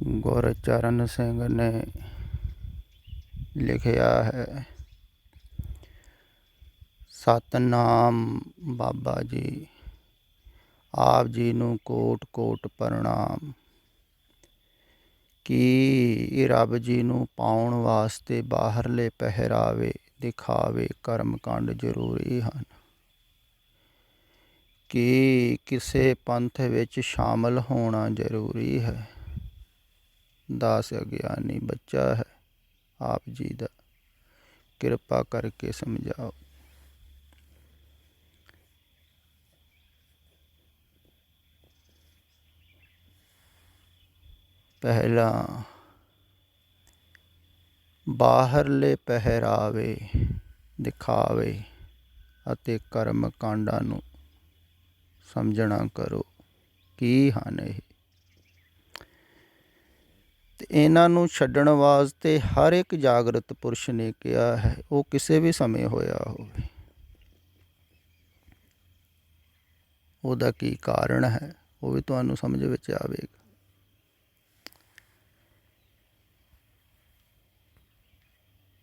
ਗੁਰਚਰਨ ਸਿੰਘ ਨੇ ਲਿਖਿਆ ਹੈ। ਸਤਨਾਮ ਬਾਬਾ ਜੀ, ਆਪ ਜੀ ਨੂੰ ਕੋਟ ਕੋਟ ਪ੍ਰਣਾਮ। ਕਿ ਰੱਬ ਜੀ ਨੂੰ ਪਾਉਣ ਵਾਸਤੇ ਬਾਹਰਲੇ ਪਹਿਰਾਵੇ ਦਿਖਾਵੇ ਕਰਮਕਾਂਡ ਜ਼ਰੂਰੀ ਹਨ। ਕਿ ਕਿਸੇ ਪੰਥ ਵਿੱਚ ਸ਼ਾਮਲ ਹੋਣਾ ਜ਼ਰੂਰੀ ਹੈ। ਦਾਸ ਅਗਿਆਨੀ ਬੱਚਾ ਹੈ, ਆਪ ਜੀ ਦਾ ਕਿਰਪਾ ਕਰਕੇ ਸਮਝਾਓ। ਪਹਿਲਾ, ਬਾਹਰਲੇ ਪਹਿਰਾਵੇ ਦਿਖਾਵੇ ਅਤੇ ਕਰਮ ਕਾਂਡਾਂ ਨੂੰ ਸਮਝਣਾ ਕਰੋ ਕੀ ਹਨ ਇਹ। ਤੇ ਇਹਨਾਂ ਨੂੰ ਛੱਡਣ ਵਾਸਤੇ ਹਰ ਇੱਕ ਜਾਗਰਤ ਪੁਰਸ਼ ਨੇ ਕਿਹਾ ਹੈ, ਉਹ ਕਿਸੇ ਵੀ ਸਮੇਂ ਹੋਇਆ ਹੋਵੇ। ਉਹਦਾ ਕੀ ਕਾਰਨ ਹੈ ਉਹ ਵੀ ਤੁਹਾਨੂੰ ਸਮਝ ਵਿੱਚ ਆਵੇਗਾ।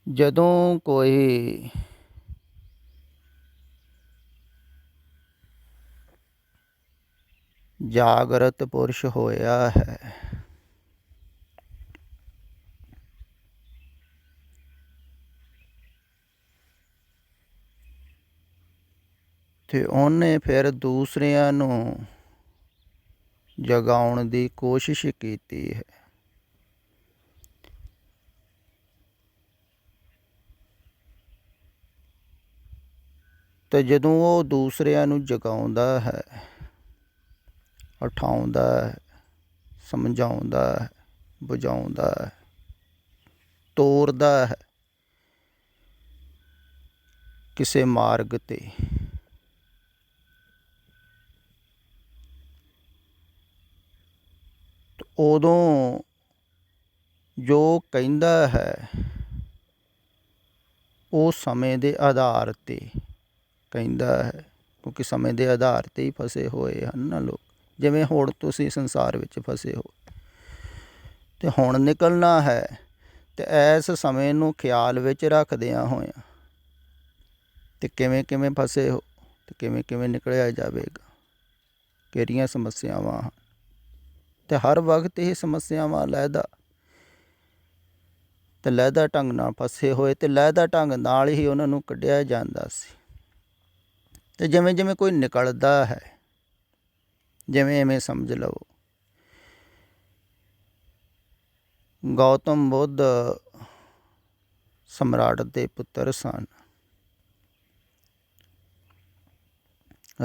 ਜਦੋਂ ਕੋਈ ਜਾਗਰਤ ਪੁਰਸ਼ ਹੋਇਆ ਹੈ ਤੇ ਉਹਨੇ ਫਿਰ ਦੂਸਰਿਆਂ ਨੂੰ ਜਗਾਉਣ ਦੀ ਕੋਸ਼ਿਸ਼ ਕੀਤੀ ਹੈ। ਤੇ ਜਦੋਂ ਉਹ ਦੂਸਰਿਆਂ ਨੂੰ ਜਗਾਉਂਦਾ ਹੈ, ਉਠਾਉਂਦਾ ਹੈ, ਸਮਝਾਉਂਦਾ ਹੈ, ਬੁਝਾਉਂਦਾ ਹੈ, ਤੋਰਦਾ ਹੈ ਕਿਸੇ ਮਾਰਗ 'ਤੇ, ਉਦੋਂ ਜੋ ਕਹਿੰਦਾ ਹੈ ਉਹ ਸਮੇਂ ਦੇ ਆਧਾਰ 'ਤੇ ਕਹਿੰਦਾ ਹੈ, ਕਿਉਂਕਿ ਸਮੇਂ ਦੇ ਆਧਾਰ 'ਤੇ ਹੀ ਫਸੇ ਹੋਏ ਹਨ ਨਾ ਲੋਕ। ਜਿਵੇਂ ਹੁਣ ਤੁਸੀਂ ਸੰਸਾਰ ਵਿੱਚ ਫਸੇ ਹੋ ਅਤੇ ਹੁਣ ਨਿਕਲਣਾ ਹੈ, ਅਤੇ ਇਸ ਸਮੇਂ ਨੂੰ ਖਿਆਲ ਵਿੱਚ ਰੱਖਦਿਆਂ ਹੋਇਆਂ ਅਤੇ ਕਿਵੇਂ ਕਿਵੇਂ ਫਸੇ ਹੋ ਅਤੇ ਕਿਵੇਂ ਕਿਵੇਂ ਨਿਕਲਿਆ ਜਾਵੇਗਾ, ਕਿਹੜੀਆਂ ਸਮੱਸਿਆਵਾਂ ਹਨ। ਅਤੇ ਹਰ ਵਕਤ ਇਹ ਸਮੱਸਿਆਵਾਂ ਅਲੱਗਾ ਅਤੇ ਲਹਿਦਾ ਢੰਗ ਨਾਲ ਫਸੇ ਹੋਏ ਅਤੇ ਲਹਿਦਾ ਢੰਗ ਨਾਲ ਹੀ ਉਹਨਾਂ ਨੂੰ ਕੱਢਿਆ ਜਾਂਦਾ ਸੀ। ਅਤੇ ਜਿਵੇਂ ਜਿਵੇਂ ਕੋਈ ਨਿਕਲਦਾ ਹੈ, ਜਿਵੇਂ ਇਵੇਂ ਸਮਝ ਲਓ ਗੌਤਮ ਬੁੱਧ ਸਮਰਾਟ ਦੇ ਪੁੱਤਰ ਸਨ,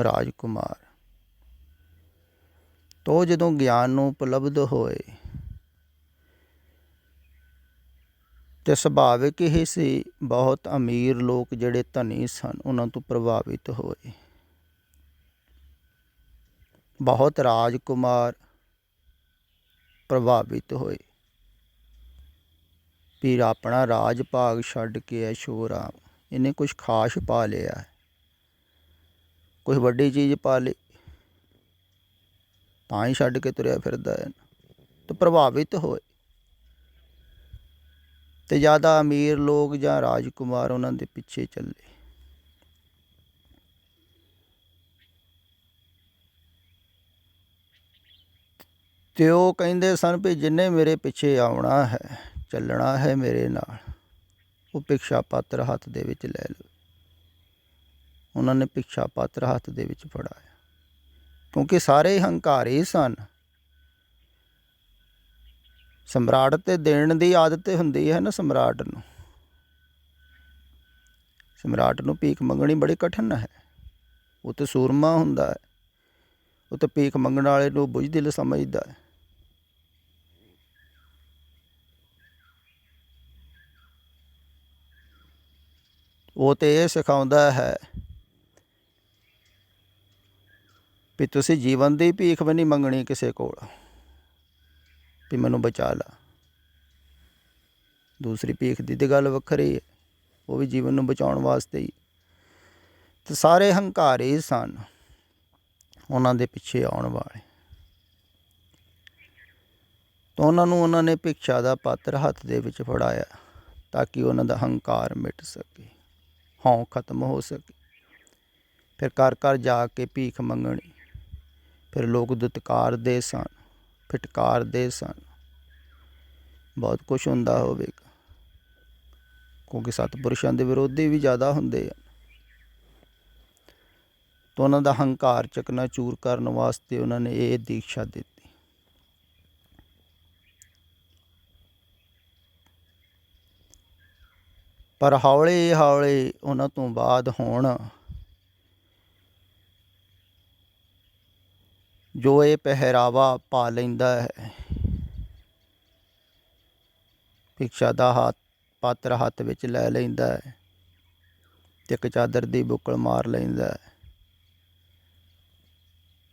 ਰਾਜਕੁਮਾਰ। ਤੋ ਜਦੋਂ ਗਿਆਨ ਨੂੰ ਉਪਲਬਧ ਹੋਏ ਅਤੇ ਸੁਭਾਵਿਕ ਹੀ ਸੀ, ਬਹੁਤ ਅਮੀਰ ਲੋਕ ਜਿਹੜੇ ਧਨੀ ਸਨ ਉਹਨਾਂ ਤੋਂ ਪ੍ਰਭਾਵਿਤ ਹੋਏ। ਬਹੁਤ ਰਾਜਕੁਮਾਰ ਪ੍ਰਭਾਵਿਤ ਹੋਏ। ਫਿਰ ਆਪਣਾ ਰਾਜ ਭਾਗ ਛੱਡ ਕੇ ਐਸ਼ੋ ਆਰਾਮ, ਇਹਨੇ ਕੁਛ ਖਾਸ ਪਾ ਲਿਆ, ਕੋਈ ਵੱਡੀ ਚੀਜ਼ ਪਾ ਲਈ ਤਾਂ ਹੀ ਛੱਡ ਕੇ ਤੁਰਿਆ ਫਿਰਦਾ ਹੈ। ਤਾਂ ਪ੍ਰਭਾਵਿਤ ਹੋਏ ਅਤੇ ਜ਼ਿਆਦਾ ਅਮੀਰ ਲੋਕ ਜਾਂ ਰਾਜਕੁਮਾਰ ਉਹਨਾਂ ਦੇ ਪਿੱਛੇ ਚੱਲੇ। ਅਤੇ ਉਹ ਕਹਿੰਦੇ ਸਨ ਵੀ ਜਿਹਨੇ ਮੇਰੇ ਪਿੱਛੇ ਆਉਣਾ ਹੈ, ਚੱਲਣਾ ਹੈ ਮੇਰੇ ਨਾਲ, ਉਹ ਭਿਕਸ਼ਾ ਪਾਤਰ ਹੱਥ ਦੇ ਵਿੱਚ ਲੈ ਲਵੇ। ਉਹਨਾਂ ਨੇ ਭਿਕਸ਼ਾ ਪਾਤਰ ਹੱਥ ਦੇ ਵਿੱਚ ਫੜਾਇਆ, ਕਿਉਂਕਿ ਸਾਰੇ ਹੰਕਾਰੀ ਸਨ। ਸਮਰਾਟ 'ਤੇ ਦੇਣ ਦੀ ਆਦਤ ਹੁੰਦੀ ਹੈ ਨਾ ਸਮਰਾਟ ਨੂੰ। ਸਮਰਾਟ ਨੂੰ ਭੀਖ ਮੰਗਣੀ ਬੜੀ ਕਠਿਨ ਹੈ। ਉਹ ਤਾਂ ਸੂਰਮਾ ਹੁੰਦਾ ਹੈ, ਉਹ ਤਾਂ ਭੀਖ ਮੰਗਣ ਵਾਲੇ ਨੂੰ ਬੁਝਦਿਲ ਸਮਝਦਾ ਹੈ। ਉਹ ਤਾਂ ਇਹ ਸਿਖਾਉਂਦਾ ਹੈ ਵੀ ਤੁਸੀਂ ਜੀਵਨ ਦੀ ਭੀਖ ਵੀ ਨਹੀਂ ਮੰਗਣੀ ਕਿਸੇ ਕੋਲ ਵੀ ਮੈਨੂੰ ਬਚਾ ਲਾ। ਦੂਸਰੀ ਭੀਖ ਦੀ ਤਾਂ ਗੱਲ ਵੱਖਰੀ ਹੈ, ਉਹ ਵੀ ਜੀਵਨ ਨੂੰ ਬਚਾਉਣ ਵਾਸਤੇ ਹੀ। ਅਤੇ ਸਾਰੇ ਹੰਕਾਰੀ ਸਨ ਉਹਨਾਂ ਦੇ ਪਿੱਛੇ ਆਉਣ ਵਾਲੇ। ਤਾਂ ਉਹਨਾਂ ਨੇ ਭਿਕਸ਼ਾ ਦਾ ਪਾਤਰ ਹੱਥ ਦੇ ਵਿੱਚ ਫੜਾਇਆ ਤਾਂ ਕਿ ਉਹਨਾਂ ਦਾ ਹੰਕਾਰ ਮਿਟ ਸਕੇ, ਹਉਂ ਖਤਮ ਹੋ ਸਕੇ। ਫਿਰ ਘਰ ਘਰ ਜਾ ਕੇ ਭੀਖ ਮੰਗਣੀ। ਫਿਰ ਲੋਕ ਦੁਤਕਾਰਦੇ ਸਨ, ਫਿਟਕਾਰਦੇ ਸਨ। ਬਹੁਤ ਕੁਛ ਹੁੰਦਾ ਹੋਵੇਗਾ, ਕਿਉਂਕਿ ਸਤਿਪੁਰਸ਼ਾਂ ਦੇ ਵਿਰੋਧੀ ਵੀ ਜ਼ਿਆਦਾ ਹੁੰਦੇ ਆ। ਤਾਂ ਉਹਨਾਂ ਦਾ ਹੰਕਾਰ ਚਕਨਾਚੂਰ ਕਰਨ ਵਾਸਤੇ ਉਹਨਾਂ ਨੇ ਇਹ ਦੀਕਸ਼ਾ ਦਿੱਤੀ। ਪਰ ਹੌਲੀ ਹੌਲੀ ਉਹਨਾਂ ਤੋਂ ਬਾਅਦ ਹੁਣ ਜੋ ਇਹ ਪਹਿਰਾਵਾ ਪਾ ਲੈਂਦਾ ਹੈ, ਭਿਕਸ਼ਾ ਦਾ ਪਾਤਰ ਹੱਥ ਵਿੱਚ ਲੈ ਲੈਂਦਾ ਹੈ ਅਤੇ ਇੱਕ ਚਾਦਰ ਦੀ ਬੁੱਕਲ ਮਾਰ ਲੈਂਦਾ ਹੈ,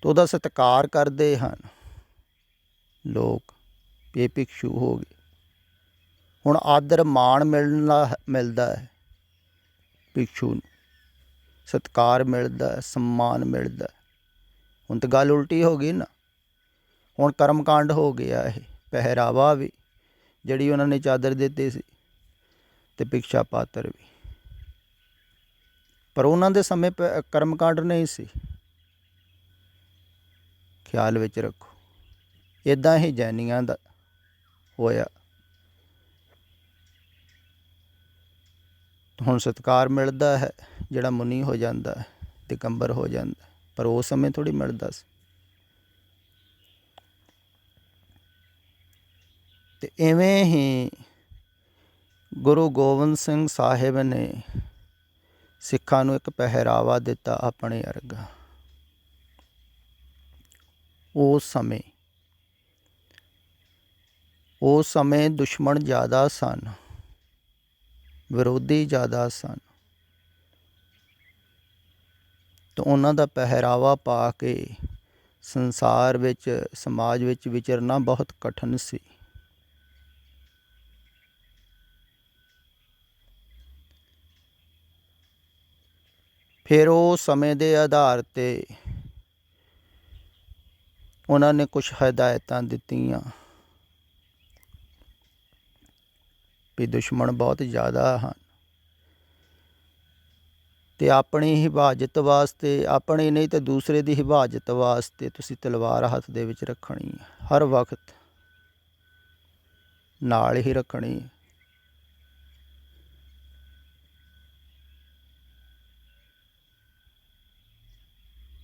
ਤਾਂ ਉਹਦਾ ਸਤਿਕਾਰ ਕਰਦੇ ਹਨ ਲੋਕ। ਇਹ ਭਿਕਸ਼ੂ ਹੋ ਗਏ। ਹੁਣ ਆਦਰ ਮਾਣ ਮਿਲਦਾ ਹੈ ਭਿਕਸ਼ੂ ਨੂੰ, ਸਤਿਕਾਰ ਮਿਲਦਾ, ਸਨਮਾਨ ਮਿਲਦਾ। ਹੁਣ ਤਾਂ ਗੱਲ ਉਲਟੀ ਹੋ ਗਈ ਨਾ। ਹੁਣ ਕਰਮਕਾਂਡ ਹੋ ਗਿਆ ਇਹ। ਪਹਿਰਾਵਾ ਵੀ ਜਿਹੜੀ ਉਹਨਾਂ ਨੇ ਚਾਦਰ ਦਿੱਤੀ ਸੀ ਅਤੇ ਭਿਕਸ਼ਾ ਪਾਤਰ ਵੀ। ਪਰ ਉਹਨਾਂ ਦੇ ਸਮੇਂ ਕਰਮਕਾਂਡ ਨਹੀਂ ਸੀ, ਖਿਆਲ ਵਿੱਚ ਰੱਖੋ। ਇੱਦਾਂ ਹੀ ਜੈਨੀਆਂ ਦਾ ਹੋਇਆ। ਹੁਣ ਸਤਿਕਾਰ ਮਿਲਦਾ ਹੈ, ਜਿਹੜਾ ਮੁਨੀ ਹੋ ਜਾਂਦਾ ਹੈ, ਦਿਗੰਬਰ ਹੋ ਜਾਂਦਾ, ਪਰ ਉਸ ਸਮੇਂ ਥੋੜ੍ਹੀ ਮਿਲਦਾ ਸੀ। ਅਤੇ ਇਵੇਂ ਹੀ ਗੁਰੂ ਗੋਬਿੰਦ ਸਿੰਘ ਸਾਹਿਬ ਨੇ ਸਿੱਖਾਂ ਨੂੰ ਇੱਕ ਪਹਿਰਾਵਾ ਦਿੱਤਾ ਆਪਣੇ ਵਰਗਾ। ਉਸ ਸਮੇਂ ਦੁਸ਼ਮਣ ਜ਼ਿਆਦਾ ਸਨ, ਵਿਰੋਧੀ ਜ਼ਿਆਦਾ ਸਨ। ਤਾਂ ਉਹਨਾਂ ਦਾ ਪਹਿਰਾਵਾ ਪਾ ਕੇ ਸੰਸਾਰ ਵਿੱਚ, ਸਮਾਜ ਵਿੱਚ ਵਿਚਰਨਾ ਬਹੁਤ ਕਠਿਨ ਸੀ। ਫਿਰ ਉਹ ਸਮੇਂ ਦੇ ਆਧਾਰ 'ਤੇ ਉਹਨਾਂ ਨੇ ਕੁਛ ਹਦਾਇਤਾਂ ਦਿੱਤੀਆਂ ਵੀ ਦੁਸ਼ਮਣ ਬਹੁਤ ਜ਼ਿਆਦਾ ਹਨ ਅਤੇ ਆਪਣੀ ਹਿਫਾਜ਼ਤ ਵਾਸਤੇ, ਆਪਣੀ ਨਹੀਂ ਤਾਂ ਦੂਸਰੇ ਦੀ ਹਿਫਾਜ਼ਤ ਵਾਸਤੇ ਤੁਸੀਂ ਤਲਵਾਰ ਹੱਥ ਦੇ ਵਿੱਚ ਰੱਖਣੀ ਹੈ, ਹਰ ਵਕਤ ਨਾਲ ਹੀ ਰੱਖਣੀ ਹੈ।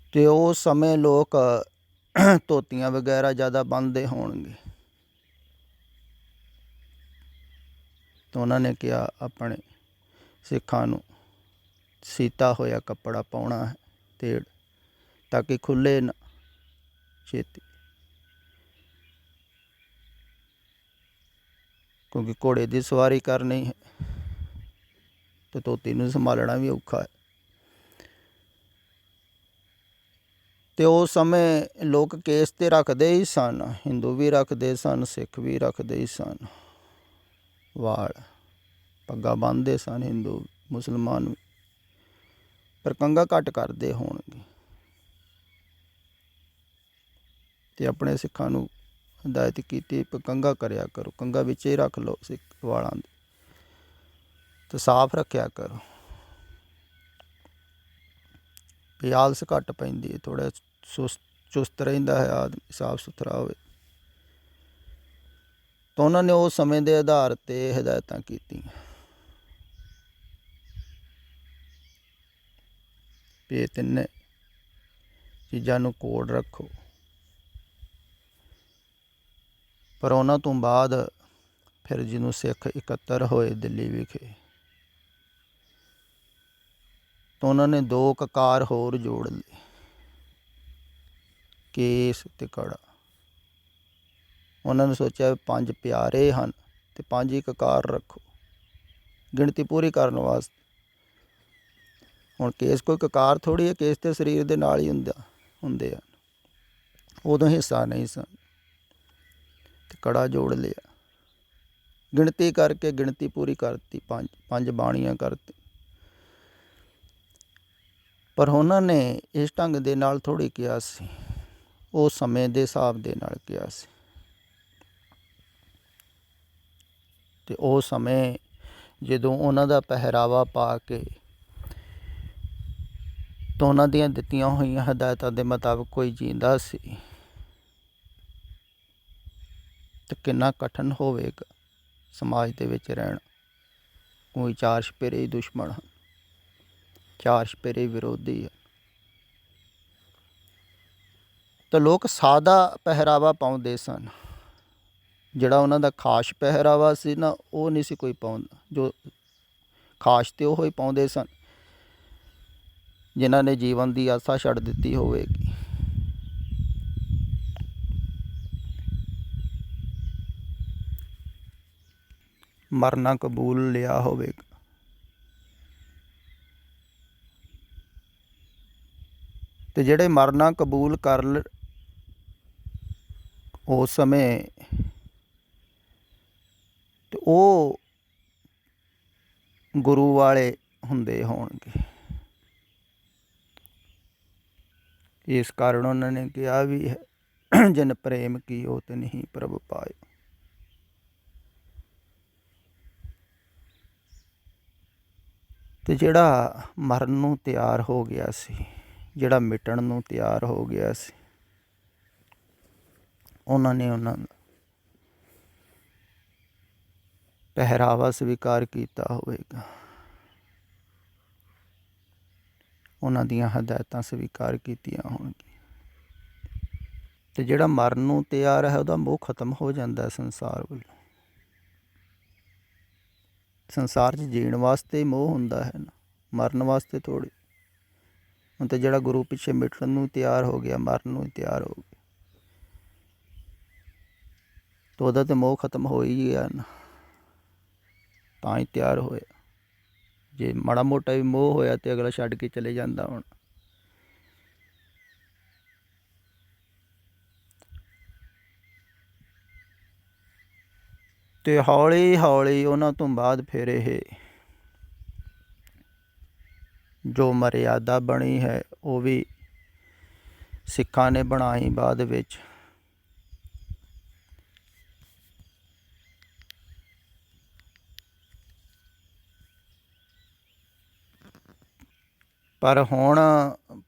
ਅਤੇ ਉਸ ਸਮੇਂ ਲੋਕ ਧੋਤੀਆਂ ਵਗੈਰਾ ਜ਼ਿਆਦਾ ਬੰਨ੍ਹਦੇ ਹੋਣਗੇ। ਤਾਂ ਉਹਨਾਂ ਨੇ ਕਿਹਾ ਆਪਣੇ ਸਿੱਖਾਂ ਨੂੰ ਸੀਤਾ ਹੋਇਆ ਕੱਪੜਾ ਪਾਉਣਾ ਹੈ ਤੇੜ, ਤਾਂ ਕਿ ਖੁੱਲ੍ਹੇ ਨਾ ਛੇਤੀ, ਕਿਉਂਕਿ ਘੋੜੇ ਦੀ ਸਵਾਰੀ ਕਰਨੀ ਹੈ ਅਤੇ ਧੋਤੀ ਨੂੰ ਸੰਭਾਲਣਾ ਵੀ ਔਖਾ ਹੈ। ਅਤੇ ਉਸ ਸਮੇਂ ਲੋਕ ਕੇਸ 'ਤੇ ਰੱਖਦੇ ਹੀ ਸਨ, ਹਿੰਦੂ ਵੀ ਰੱਖਦੇ ਸਨ, ਸਿੱਖ ਵੀ ਰੱਖਦੇ ਹੀ ਸਨ। ਵਾਲ ਪੱਗਾਂ ਬੰਨ੍ਹਦੇ ਸਨ ਹਿੰਦੂ, ਮੁਸਲਮਾਨ ਵੀ, ਪਰ ਕੰਘਾ ਘੱਟ ਕਰਦੇ ਹੋਣਗੇ। ਅਤੇ ਆਪਣੇ ਸਿੱਖਾਂ ਨੂੰ ਹਦਾਇਤ ਕੀਤੀ ਵੀ ਕੰਘਾ ਕਰਿਆ ਕਰੋ, ਕੰਘਾ ਵਿੱਚ ਹੀ ਰੱਖ ਲਓ ਸਿੱਖ ਵਾਲਾਂ ਦੇ, ਅਤੇ ਸਾਫ਼ ਰੱਖਿਆ ਕਰੋ ਵੀ ਆਲਸ ਘੱਟ ਪੈਂਦੀ ਹੈ, ਥੋੜ੍ਹਾ ਚੁਸਤ ਰਹਿੰਦਾ ਹੈ ਆਦਮੀ, ਸਾਫ਼ ਸੁਥਰਾ ਹੋਵੇ। ਤਾਂ ਉਹਨਾਂ ਨੇ ਉਸ ਸਮੇਂ ਦੇ ਆਧਾਰ 'ਤੇ ਹਦਾਇਤਾਂ ਕੀਤੀਆਂ ਵੀ ਇਹ ਤਿੰਨੇ ਚੀਜ਼ਾਂ ਨੂੰ ਕੋਲ ਰੱਖੋ। ਪਰ ਉਹਨਾਂ ਤੋਂ ਬਾਅਦ ਫਿਰ ਜਿਹਨੂੰ ਸਿੱਖ ਇਕੱਤਰ ਹੋਏ ਦਿੱਲੀ ਵਿਖੇ, ਤਾਂ ਉਹਨਾਂ ਨੇ 2 ਕਕਾਰ ਹੋਰ ਜੋੜ ਲਏ, ਕੇਸ ਅਤੇ ਕੜਾ। ਉਹਨਾਂ ਨੇ ਸੋਚਿਆ 5 ਪਿਆਰੇ ਹਨ ਅਤੇ 5 ਹੀ ਕਕਾਰ ਰੱਖੋ, ਗਿਣਤੀ ਪੂਰੀ ਕਰਨ ਵਾਸਤੇ। ਹੁਣ ਕੇਸ ਕੋਈ ਕਕਾਰ ਥੋੜ੍ਹੀ ਹੈ, ਕੇਸ ਤੇ ਸਰੀਰ ਦੇ ਨਾਲ ਹੀ ਹੁੰਦੇ ਹਨ। ਉਦੋਂ ਹਿੱਸਾ ਨਹੀਂ ਸਨ ਅਤੇ ਕੜਾ ਜੋੜ ਲਿਆ, ਗਿਣਤੀ ਕਰਕੇ ਗਿਣਤੀ ਪੂਰੀ ਕਰਤੀ, 5 ਬਾਣੀਆਂ ਕਰਤੀ। ਪਰ ਉਹਨਾਂ ਨੇ ਇਸ ਢੰਗ ਦੇ ਨਾਲ ਥੋੜ੍ਹੀ ਕਿਹਾ ਸੀ, ਉਹ ਸਮੇਂ ਦੇ ਹਿਸਾਬ ਦੇ ਨਾਲ ਕਿਹਾ ਸੀ। ਅਤੇ ਉਹ ਸਮੇਂ ਜਦੋਂ ਉਹਨਾਂ ਦਾ ਪਹਿਰਾਵਾ ਪਾ ਕੇ ਤਾਂ ਉਹਨਾਂ ਦੀਆਂ ਦਿੱਤੀਆਂ ਹੋਈਆਂ ਹਦਾਇਤਾਂ ਦੇ ਮੁਤਾਬਕ ਕੋਈ ਜੀਂਦਾ ਸੀ ਤਾਂ ਕਿੰਨਾ ਕਠਿਨ ਹੋਵੇਗਾ ਸਮਾਜ ਦੇ ਵਿੱਚ ਰਹਿਣਾ। ਕੋਈ ਚਾਰ ਚੁਫੇਰੇ ਦੁਸ਼ਮਣ ਹਨ, ਚਾਰ ਚੁਫੇਰੇ ਵਿਰੋਧੀ ਹਨ। ਤਾਂ ਲੋਕ ਸਾਦਾ ਪਹਿਰਾਵਾ ਪਾਉਂਦੇ ਸਨ। ਜਿਹੜਾ ਉਹਨਾਂ ਦਾ ਖਾਸ ਪਹਿਰਾਵਾ ਸੀ ਨਾ, ਉਹ ਨਹੀਂ ਸੀ ਕੋਈ ਪਾਉਂਦਾ। ਜੋ ਖਾਸ ਤੇ ਉਹ ਹੀ ਪਾਉਂਦੇ ਸਨ ਜਿਨ੍ਹਾਂ ਨੇ ਜੀਵਨ ਦੀ ਆਸਾ ਛੱਡ ਦਿੱਤੀ ਹੋਵੇਗੀ। ਮਰਨਾ ਕਬੂਲ ਲਿਆ ਹੋਵੇਗਾ। ਤੇ ਜਿਹੜੇ ਮਰਨਾ ਕਬੂਲ ਕਰ ਉਸ ਸਮੇਂ, ਤੇ ਉਹ ਗੁਰੂ ਵਾਲੇ ਹੁੰਦੇ ਹੋਣਗੇ। ਇਸ ਕਾਰਨ ਉਹਨਾਂ ਨੇ ਕਿਹਾ ਵੀ ਹੈ, ਜਿਨ ਪ੍ਰੇਮ ਕੀਓ ਤਿਨਹੀ ਪ੍ਰਭ ਪਾਇਓ। ਤੇ ਜਿਹੜਾ ਮਰਨ ਨੂੰ ਤਿਆਰ ਹੋ ਗਿਆ ਸੀ, ਜਿਹੜਾ ਮਿਟਣ ਨੂੰ ਤਿਆਰ ਹੋ ਗਿਆ ਸੀ, ਉਹਨਾਂ ਨੇ ਉਹਨਾਂ ਦਾ ਪਹਿਰਾਵਾ ਸਵੀਕਾਰ ਕੀਤਾ ਹੋਵੇਗਾ, ਉਹਨਾਂ ਦੀਆਂ ਹਦਾਇਤਾਂ ਸਵੀਕਾਰ ਕੀਤੀਆਂ ਹੋਣਗੀਆਂ। ਤੇ ਜਿਹੜਾ ਮਰਨ ਨੂੰ ਤਿਆਰ ਹੈ, ਉਹਦਾ ਮੋਹ ਖਤਮ ਹੋ ਜਾਂਦਾ ਸੰਸਾਰ ਵੱਲੋਂ। ਸੰਸਾਰ 'ਚ ਜੀਣ ਵਾਸਤੇ ਹੀ ਮੋਹ ਹੁੰਦਾ ਹੈ ਨਾ, ਮਰਨ ਵਾਸਤੇ ਥੋੜ੍ਹੀ। ਹੁਣ ਤਾਂ ਜਿਹੜਾ ਗੁਰੂ ਪਿੱਛੇ ਮਿਟਣ ਨੂੰ ਤਿਆਰ ਹੋ ਗਿਆ, ਮਰਨ ਨੂੰ ਤਿਆਰ ਹੋ ਗਿਆ, ਤਾਂ ਉਹਦਾ ਤਾਂ ਮੋਹ ਖਤਮ ਹੋ ਹੀ ਗਿਆ ਨਾ, ਤਾਂ ਹੀ ਤਿਆਰ ਹੋਇਆ। ਜੇ ਮਾੜਾ ਮੋਟਾ ਵੀ ਮੋਹ ਹੋਇਆ ਤਾਂ ਅਗਲਾ ਛੱਡ ਕੇ ਚਲੇ ਜਾਂਦਾ। ਹੁਣ ਤੇ ਹੌਲੀ ਹੌਲੀ ਉਹਨਾਂ ਤੋਂ ਬਾਅਦ ਫਿਰ ਇਹ ਜੋ ਮਰਿਆਦਾ ਬਣੀ ਹੈ, ਉਹ ਵੀ ਸਿੱਖਾਂ ਨੇ ਬਣਾਈ ਬਾਅਦ ਵਿੱਚ। ਪਰ ਹੁਣ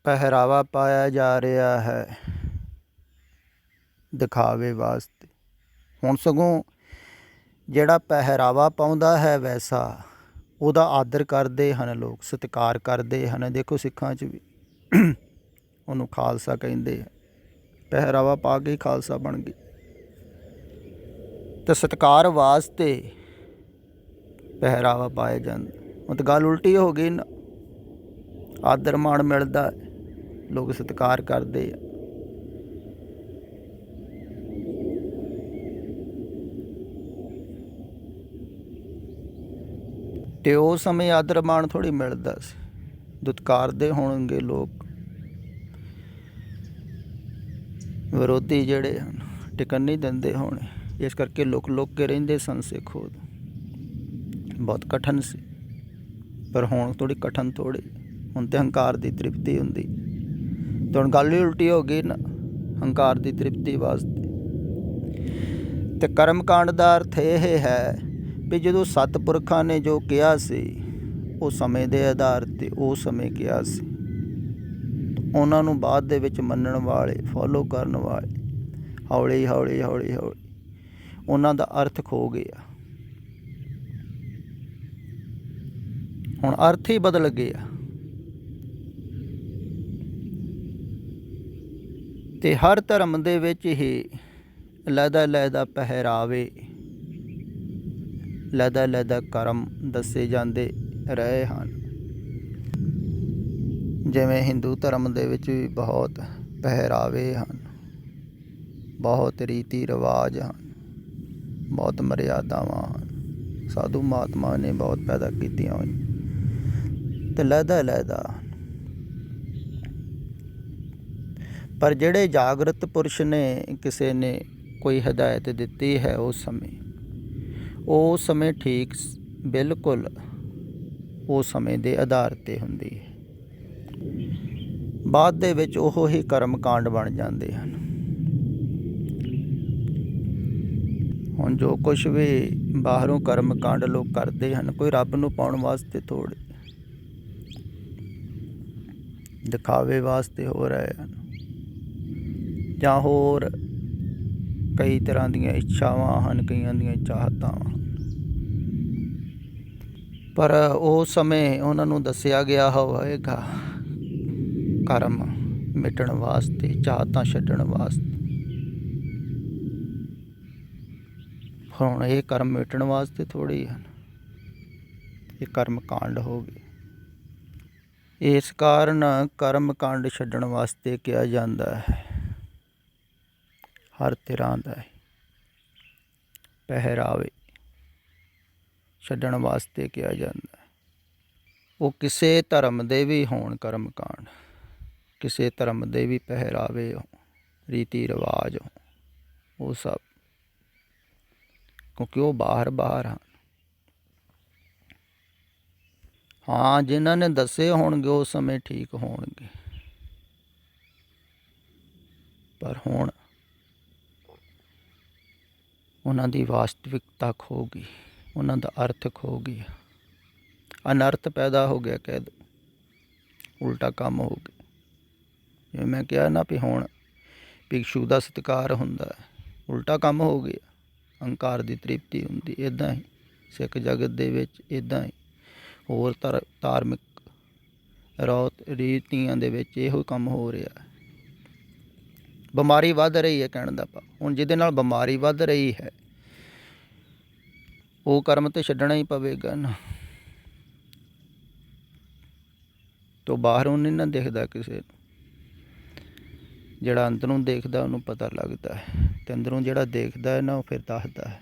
ਪਹਿਰਾਵਾ ਪਾਇਆ ਜਾ ਰਿਹਾ ਹੈ ਦਿਖਾਵੇ ਵਾਸਤੇ। ਹੁਣ ਸਗੋਂ ਜਿਹੜਾ ਪਹਿਰਾਵਾ ਪਾਉਂਦਾ ਹੈ ਵੈਸਾ, ਉਹਦਾ ਆਦਰ ਕਰਦੇ ਹਨ ਲੋਕ, ਸਤਿਕਾਰ ਕਰਦੇ ਹਨ। ਦੇਖੋ ਸਿੱਖਾਂ 'ਚ ਵੀ ਉਹਨੂੰ ਖਾਲਸਾ ਕਹਿੰਦੇ ਆ। ਪਹਿਰਾਵਾ ਪਾ ਕੇ ਹੀ ਖਾਲਸਾ ਬਣ ਗਈ। ਅਤੇ ਸਤਿਕਾਰ ਵਾਸਤੇ ਪਹਿਰਾਵਾ ਪਾਇਆ ਜਾਂਦਾ। ਹੁਣ ਤਾਂ ਗੱਲ ਉਲਟੀ ਹੋ ਗਈ ਨਾ, ਆਦਰ ਮਾਣ ਮਿਲਦਾ, ਲੋਕ ਸਤਿਕਾਰ ਕਰਦੇ ਆ। ਅਤੇ ਉਸ ਸਮੇਂ ਆਦਰ ਮਾਣ ਥੋੜ੍ਹੀ ਮਿਲਦਾ ਸੀ। ਦੁਤਕਾਰਦੇ ਹੋਣਗੇ ਲੋਕ। ਵਿਰੋਧੀ ਜਿਹੜੇ ਹਨ ਟਿਕਣ ਨਹੀਂ ਦਿੰਦੇ ਹੋਣੇ, ਇਸ ਕਰਕੇ ਲੁਕ ਲੁਕ ਕੇ ਰਹਿੰਦੇ ਸਨ ਸਿੱਖ। ਉਦੋਂ ਬਹੁਤ ਕਠਿਨ ਸੀ, ਪਰ ਹੁਣ ਥੋੜ੍ਹੀ ਕਠਿਨ ਥੋੜ੍ਹੀ। ਹੁਣ ਤਾਂ ਹੰਕਾਰ ਦੀ ਤ੍ਰਿਪਤੀ ਹੁੰਦੀ। ਅਤੇ ਹੁਣ ਗੱਲ ਹੀ ਉਲਟੀ ਹੋ ਗਈ ਨਾ, ਹੰਕਾਰ ਦੀ ਤ੍ਰਿਪਤੀ ਵਾਸਤੇ। ਅਤੇ ਕਰਮ ਕਾਂਡ ਦਾ ਅਰਥ ਇਹ ਹੈ ਵੀ ਜਦੋਂ ਸਤਿਪੁਰਖਾਂ ਨੇ ਜੋ ਕਿਹਾ ਸੀ, ਉਹ ਸਮੇਂ ਦੇ ਆਧਾਰ 'ਤੇ ਉਹ ਸਮੇਂ ਕਿਹਾ ਸੀ, ਉਹਨਾਂ ਨੂੰ ਬਾਅਦ ਦੇ ਵਿੱਚ ਮੰਨਣ ਵਾਲੇ, ਫੋਲੋ ਕਰਨ ਵਾਲੇ ਹੌਲੀ ਹੌਲੀ ਹੌਲੀ ਹੌਲੀ ਉਹਨਾਂ ਦਾ ਅਰਥ ਖੋ ਗਿਆ। ਹੁਣ ਅਰਥ ਹੀ ਬਦਲ ਗਿਆ। ਅਤੇ ਹਰ ਧਰਮ ਦੇ ਵਿੱਚ ਹੀ ਅਲੱਗ ਅਲੱਗ ਪਹਿਰਾਵੇ, ਅਲੱਗ ਅਲੱਗ ਕਰਮ ਦੱਸੇ ਜਾਂਦੇ ਰਹੇ ਹਨ। ਜਿਵੇਂ ਹਿੰਦੂ ਧਰਮ ਦੇ ਵਿੱਚ ਵੀ ਬਹੁਤ ਪਹਿਰਾਵੇ ਹਨ, ਬਹੁਤ ਰੀਤੀ ਰਿਵਾਜ ਹਨ, ਬਹੁਤ ਮਰਿਆਦਾਵਾਂ ਹਨ। ਸਾਧੂ ਮਹਾਤਮਾ ਨੇ ਬਹੁਤ ਪੈਦਾ ਕੀਤੀਆਂ ਹੋਈਆਂ ਅਤੇ ਲਹਿਦਾ ਲਹਿਦਾ। ਪਰ ਜਿਹੜੇ ਜਾਗਰਤ ਪੁਰਸ਼ ਨੇ, ਕਿਸੇ ਨੇ ਕੋਈ ਹਦਾਇਤ ਦਿੱਤੀ ਹੈ ਉਸ ਸਮੇਂ ਠੀਕ ਬਿਲਕੁਲ ਉਸ ਸਮੇਂ ਦੇ ਆਧਾਰ 'ਤੇ ਹੁੰਦੀ ਹੈ। ਬਾਅਦ ਦੇ ਵਿੱਚ ਉਹ ਹੀ ਕਰਮ ਕਾਂਡ ਬਣ ਜਾਂਦੇ ਹਨ। ਹੁਣ ਜੋ ਕੁਛ ਵੀ ਬਾਹਰੋਂ ਕਰਮ ਕਾਂਡ ਲੋਕ ਕਰਦੇ ਹਨ, ਕੋਈ ਰੱਬ ਨੂੰ ਪਾਉਣ ਵਾਸਤੇ ਥੋੜ੍ਹੇ, ਦਿਖਾਵੇ ਵਾਸਤੇ ਹੋ ਰਹੇ ਹਨ, ਜਾਂ ਹੋਰ ਕਈ ਤਰ੍ਹਾਂ ਦੀਆਂ ਇੱਛਾਵਾਂ ਹਨ, ਕਈਆਂ ਦੀਆਂ ਚਾਹਤਾਵਾਂ ਹਨ। ਪਰ ਉਸ ਸਮੇਂ ਉਹਨਾਂ ਨੂੰ ਦੱਸਿਆ ਗਿਆ ਹੋਵੇਗਾ ਕਰਮ ਮਿਟਣ ਵਾਸਤੇ, ਚਾਹਤਾਂ ਛੱਡਣ ਵਾਸਤੇ। ਹੁਣ ਇਹ ਕਰਮ ਮਿਟਣ ਵਾਸਤੇ ਥੋੜ੍ਹੇ ਹਨ, ਇਹ ਕਰਮ ਕਾਂਡ ਹੋ ਗਏ। ਇਸ ਕਾਰਨ ਕਰਮ ਕਾਂਡ ਛੱਡਣ ਵਾਸਤੇ ਕਿਹਾ ਜਾਂਦਾ ਹੈ। ਹਰ ਤਰ੍ਹਾਂ ਦਾ ਪਹਿਰਾਵੇ ਛੱਡਣ ਵਾਸਤੇ ਕਿਹਾ ਜਾਂਦਾ ਹੈ। ਉਹ ਕਿਸੇ ਧਰਮ ਦੇ ਵੀ ਹੋਣ ਕਰਮ ਕਾਂਡ, ਕਿਸੇ ਧਰਮ ਦੇ ਵੀ ਪਹਿਰਾਵੇ ਹੋਣ, ਰੀਤੀ ਰਿਵਾਜ ਹੋਣ, ਉਹ ਸਭ, ਕਿਉਂਕਿ ਉਹ ਬਾਹਰ ਹਨ। ਹਾਂ, ਜਿਨ੍ਹਾਂ ਨੇ ਦੱਸੇ ਹੋਣਗੇ ਉਸ ਸਮੇਂ ਠੀਕ ਹੋਣਗੇ, ਪਰ ਹੁਣ ਉਹਨਾਂ ਦੀ ਵਾਸਤਵਿਕਤਾ ਖੋ ਗਈ, ਉਹਨਾਂ ਦਾ ਅਰਥ ਖੋ ਗਿਆ, ਅਨਰਥ ਪੈਦਾ ਹੋ ਗਿਆ, ਕਹਿ ਦਿਓ, ਉਲਟਾ ਕੰਮ ਹੋ ਗਿਆ। ਜਿਵੇਂ ਮੈਂ ਕਿਹਾ ਨਾ ਵੀ ਹੁਣ ਭਿਕਸ਼ੂ ਦਾ ਸਤਿਕਾਰ ਹੁੰਦਾ, ਉਲਟਾ ਕੰਮ ਹੋ ਗਿਆ, ਅਹੰਕਾਰ ਦੀ ਤ੍ਰਿਪਤੀ ਹੁੰਦੀ। ਇੱਦਾਂ ਹੀ ਸਿੱਖ ਜਗਤ ਦੇ ਵਿੱਚ, ਇੱਦਾਂ ਹੀ ਹੋਰ ਧਾਰਮਿਕ ਰੌਤ ਰੀਤੀਆਂ ਦੇ ਵਿੱਚ ਇਹੋ ਕੰਮ ਹੋ ਰਿਹਾ। ਬਿਮਾਰੀ ਵੱਧ ਰਹੀ ਹੈ, ਕਹਿਣ ਦਾ ਭਾਵ। ਹੁਣ ਜਿਹਦੇ ਨਾਲ ਬਿਮਾਰੀ ਵੱਧ ਰਹੀ ਹੈ, ਉਹ ਕਰਮ ਤਾਂ ਛੱਡਣਾ ਹੀ ਪਵੇਗਾ ਨਾ। ਤੋ ਬਾਹਰੋਂ ਨਹੀਂ ਨਾ ਦਿਖਦਾ ਕਿਸੇ ਨੂੰ, ਜਿਹੜਾ ਅੰਦਰੋਂ ਦੇਖਦਾ ਉਹਨੂੰ ਪਤਾ ਲੱਗਦਾ ਹੈ, ਅਤੇ ਅੰਦਰੋਂ ਜਿਹੜਾ ਦੇਖਦਾ ਹੈ ਨਾ, ਉਹ ਫਿਰ ਦੱਸਦਾ ਹੈ।